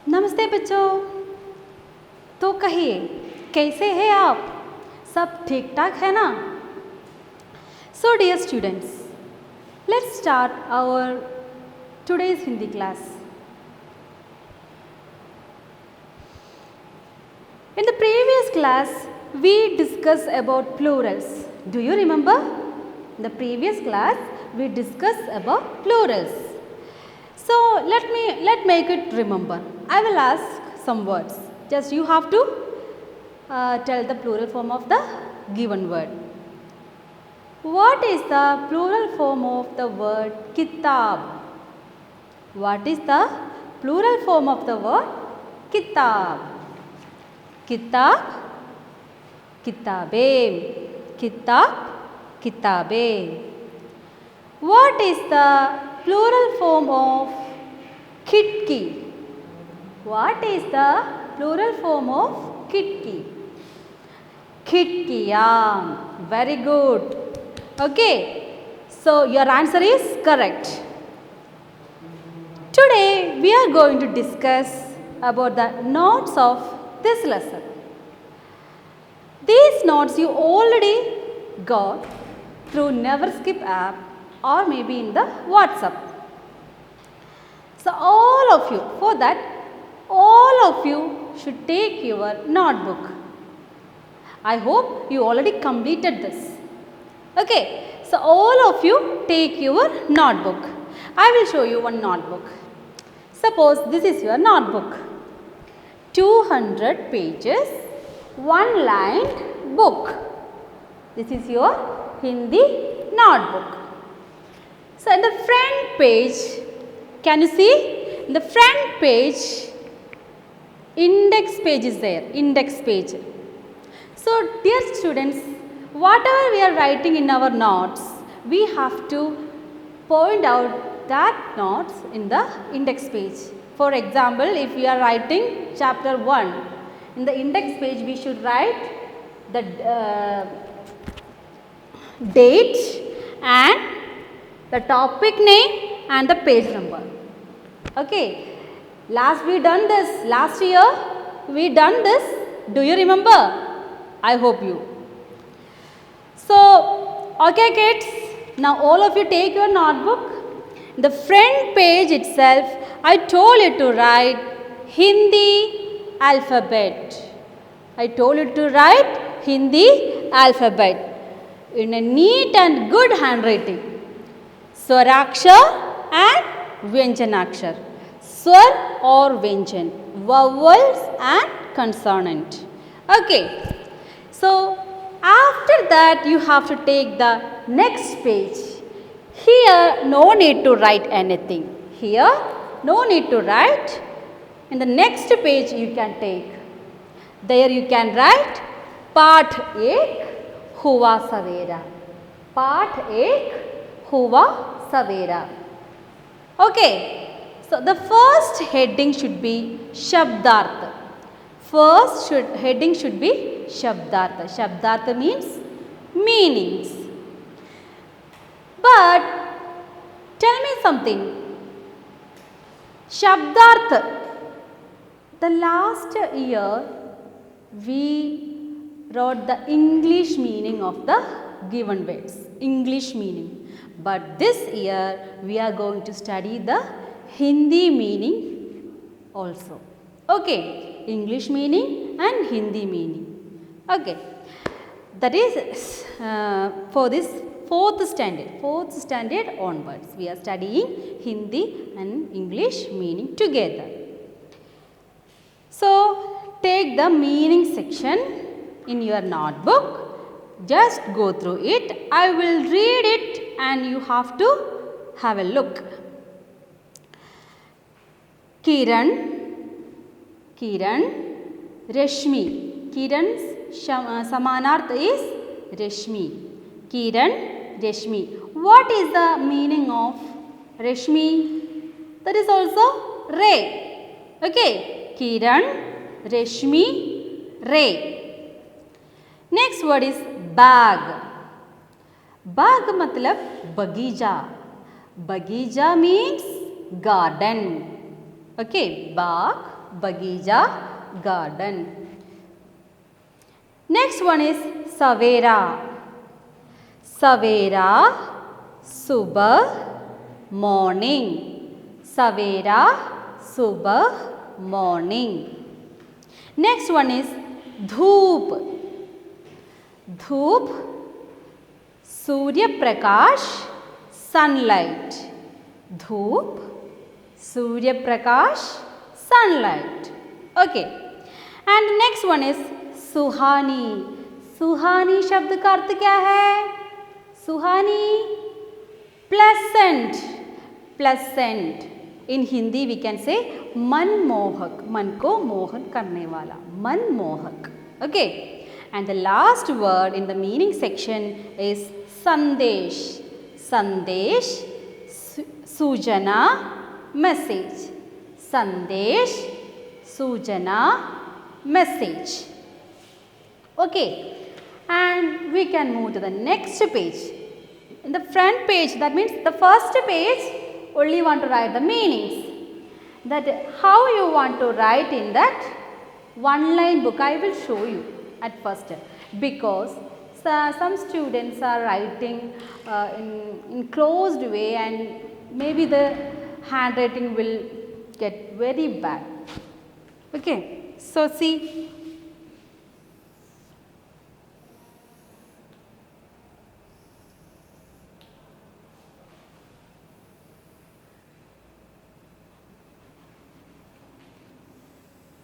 नमस्ते बच्चों। तो कहिए कैसे हैं आप? सब ठीक ठाक है ना? So dear students, let's start our today's Hindi class. In the previous class, we discussed about plurals. Do you remember? In the previous class, we discussed about plurals. So let make it remember. I will ask some words. Just you have to tell the plural form of the given word. What is the plural form of the word kitab? What is the plural form of the word kitab? Kitab, kitabe. Kitab, kitabe. What is the plural form of kitki? What is the plural form of kitki? Kitkiyam. Very good. Okay. So your answer is correct. Today we are going to discuss about the notes of this lesson. These notes you already got through Never Skip app or maybe in the WhatsApp. So all of you, for that, all of you should take your notebook. I hope you already completed this. Okay, so all of you take your notebook. I will show you one notebook. Suppose this is your notebook. 200 pages, one lined book. This is your Hindi notebook. So in the front page, can you see? In the front page, index page is there, index page. So dear students, whatever we are writing in our notes, we have to point out that notes in the index page. For example, if we are writing chapter 1, in the index page we should write the date and the topic name and the page number. Okay, last year we done this. Do you remember? I hope you. So, okay kids, now all of you take your notebook. The front page itself, I told you to write Hindi alphabet. I told you to write Hindi alphabet in a neat and good handwriting. Swarakshar and Vyanjanakshar. Swar or Vyanjan. Vowels and consonant. Okay. So, after that you have to take the next page. Here no need to write anything. Here no need to write. In the next page you can take. There you can write Part 1 Huwa Savera. Part 1 Huwa Savera. Okay. So, the first heading should be Shabdartha. Heading should be Shabdartha. Shabdartha means meanings. But tell me something. Shabdartha. The last year we wrote the English meaning of the given words. English meaning. But this year we are going to study the Hindi meaning also. Okay. English meaning and Hindi meaning. Okay. That is for this fourth standard onwards. We are studying Hindi and English meaning together. So, take the meaning section in your notebook. Just go through it. I will read it and you have to have a look. Kiran, Rashmi. Kiran's samanartha is Rashmi. Kiran, Rashmi. What is the meaning of Rashmi? That is also ray. Okay. Kiran, Rashmi, ray. Next word is bag. Bag matlab bagija. Bagija means garden. Okay, bag Bagija, garden. Next one is Savera. Savera, Subah, morning. Savera, Subah, morning. Next one is Dhoop. Dhoop, Surya Prakash, sunlight. Dhoop, Surya Prakash, sunlight. Okay. And next one is Suhani. Suhani शब्द का अर्थ क्या है? Suhani, pleasant. Pleasant. In Hindi we can say मनमोहक. मन को मोहन करने वाला. मनमोहक. Okay. And the last word in the meaning section is Sandesh. Sandesh, Sujana, message. Sandesh, Sujana, message. Okay. And we can move to the next page. In the front page, that means the first page, only want to write the meanings. That how you want to write in that one line book, I will show you at first, because some students are writing in closed way and maybe the handwriting will get very bad. Okay, so see.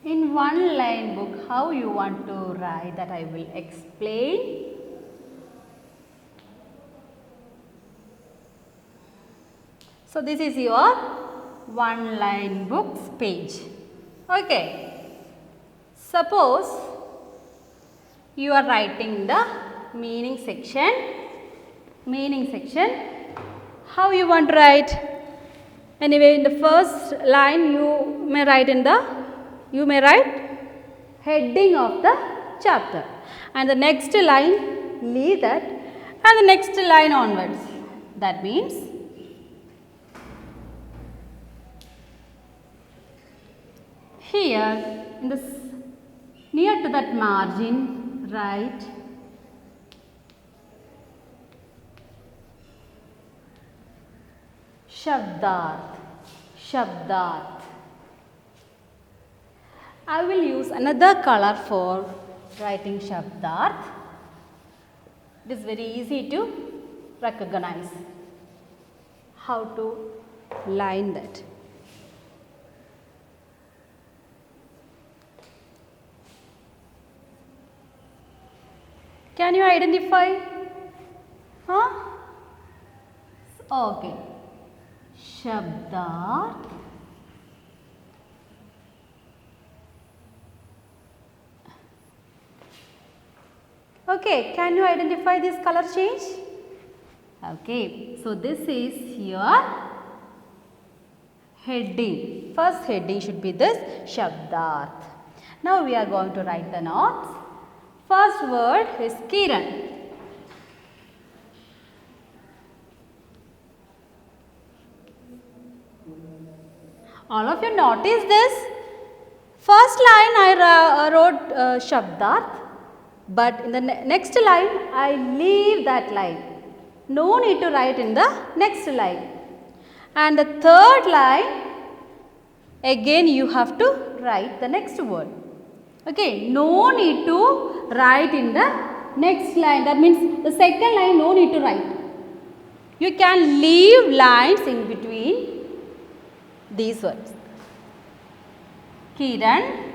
In one line book, how you want to write, that I will explain. So this is your one line books page. Okay. Suppose you are writing the meaning section. Meaning section. How you want to write? Anyway, in the first line you may write heading of the chapter, and the next line leave that, and the next line onwards. That means here in this near to that margin write Shabdarth. Shabdarth. I will use another color for writing Shabdarth. It is very easy to recognize how to line that. Can you identify? Huh? Okay. Shabdarth. Okay, can you identify this color change? Okay, so this is your heading. First heading should be this Shabdarth. Now we are going to write the notes. First word is Kiran. All of you notice this. First line I wrote Shabdarth. But in the next line, I leave that line. No need to write in the next line. And the third line, again you have to write the next word. Okay, no need to write in the next line. That means the second line, no need to write. You can leave lines in between these words. Kiran,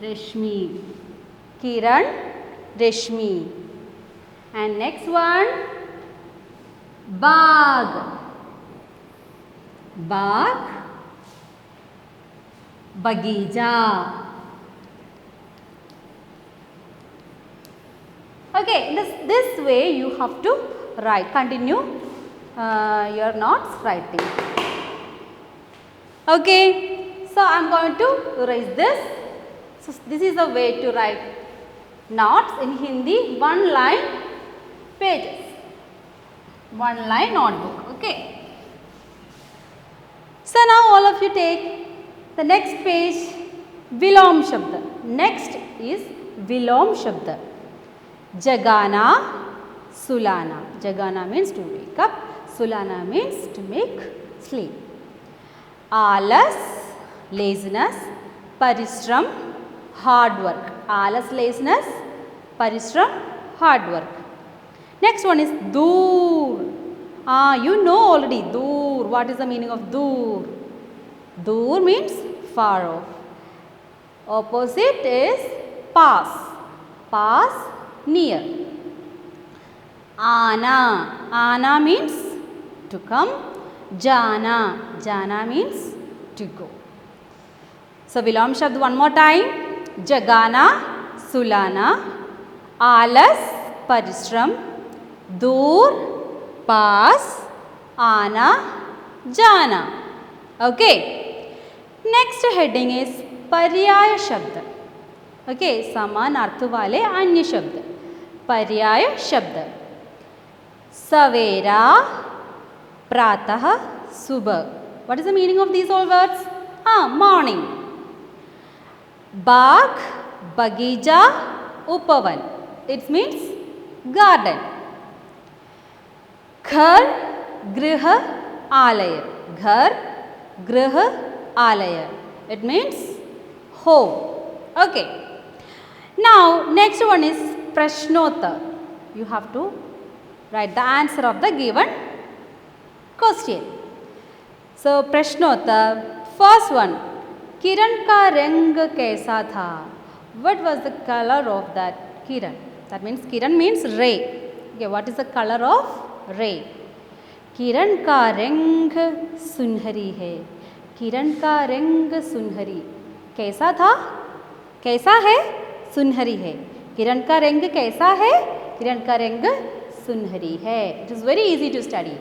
Rashmi. Kiran, Rashmi. And next one, Bagh. Bagh, Bagija. Okay, this way you have to write. Continue your notes writing. Okay, so I am going to erase this. So this is the way to write notes in Hindi, one line pages, one line notebook. Okay. So now all of you take the next page, Vilom Shabda. Next is Vilom Shabda. Jagana, Sulana. Jagana means to wake up. Sulana means to make sleep. Alas, laziness. Parishram, hard work. Alas, laziness. Parishram, hard work. Next one is Dur. You know already Dur. What is the meaning of Dur? Dur means far off. Opposite is Pass. Pass, near. Ana. Ana means to come. Jana. Jana means to go. So Vilom Shabd one more time. Jagana, Sulana. Alas, Parishram. Dur, Pass, Ana, Jana. Okay. Next heading is Paryaya Shabda. Okay. Saman arth wale anya shabd. Paryaya Shabda. Savera, Pratah, Subah. What is the meaning of these all words? Morning. Bagh, Bagija, Upavan. It means garden. Ghar, Griha, Alaya. Ghar, Griha, Alaya. It means home. Okay. Now, next one is Prashnottar. You have to write the answer of the given question. So, Prashnottar, first one. Kiran ka rang kaisa tha? What was the color of that Kiran? That means Kiran means ray. Okay, what is the color of ray? किरण का रंग सुनहरी है. किरण का रंग सुनहरी कैसा था? कैसा है? सुनहरी है. किरण का रंग कैसा है? किरण का रंग सुनहरी है. It is very easy to study.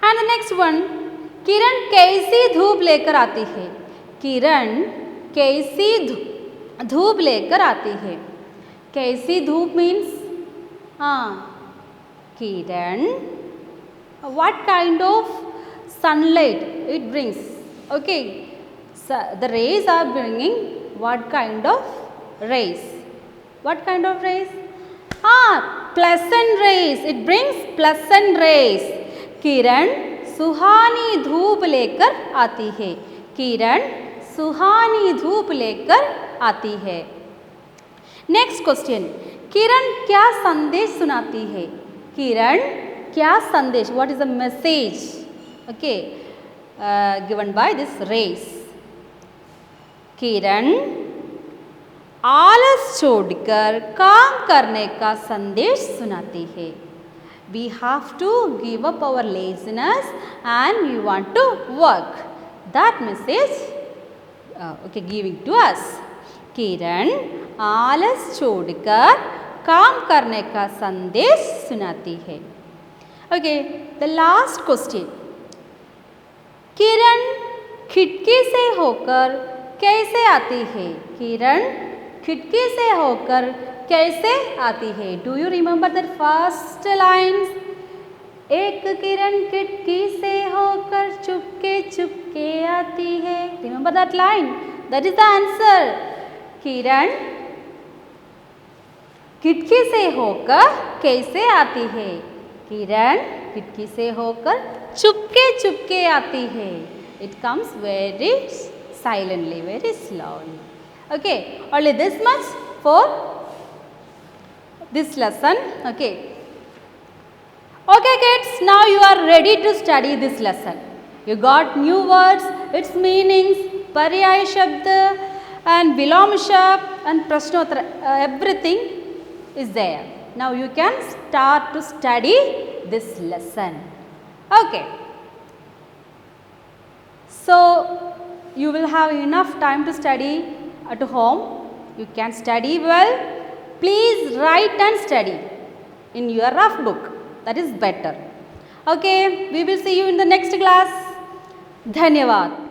And the next one, किरण कैसी धूप लेकर आती है? किरण कैसी धूप लेकर आती है? कैसी धूप means Kiran, what kind of sunlight it brings? Okay, so the rays are bringing what kind of rays? What kind of rays? Pleasant rays. It brings pleasant rays. किरण सुहानी धूप लेकर आती है. किरण सुहानी धूप लेकर आती है. नेक्स्ट क्वेश्चन, किरण क्या संदेश सुनाती है? किरण क्या संदेश, what is the message? Okay, given by this rays. किरण आलस छोड़कर काम करने का संदेश सुनाती है. We have to give up our laziness and we want to work. That message, okay, giving to us. किरण आलस छोड़कर काम करने का संदेश सुनाती है. Okay, the last question. किरण खिड़की से होकर कैसे आती है? किरण खिड़की से होकर कैसे आती है? Do you remember that first lines? एक किरण खिड़की से होकर चुपके चुपके आती है. Remember that line? That is the answer. किरण खिड़की से होकर कैसे आती है? किरण खिड़की से होकर चुपके चुपके आती है. It comes very silently, very slowly. Okay, only this much for this lesson. Okay. Okay kids, now you are ready to study this lesson. You got new words, its meanings, Paryaya Shabda and Vilom Shabd and Prashnottar, everything is there. Now you can start to study this lesson. Okay. So you will have enough time to study at home. You can study well. Please write and study in your rough book. That is better. Okay, we will see you in the next class. Dhanyavad.